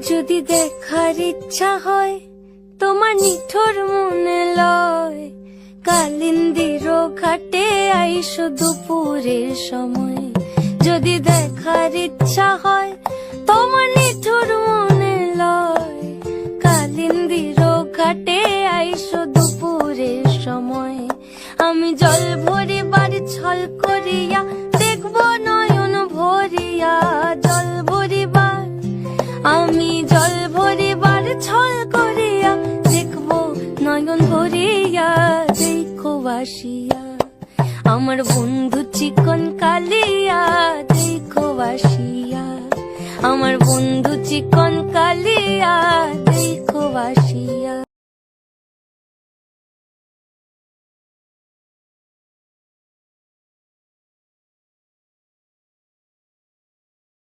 যদি দেখার ইচ্ছা হয় তোমার নিঠুর মনে লয়, কালিন্দির ঘাটে আইসো দুপুরের সময়। যদি দেখার ইচ্ছা হয় তোমার নিঠুর মনে লয়, কালিন্দির ঘাটে আইসো দুপুরের সময়। আমি জল ভরিবার ছল করিয়া দেখবো নয়ন ভরিয়া, জল ভরিবার আমি জল ভরিবার ছল করিয়া দেখবো নয়ন ভরিয়া। দেখো বাসিয়া আমার বন্ধু চিকন কালিয়া, দেখো বাসিয়া আমার বন্ধু চিকন কালিয়া, দেখো বাসিয়া।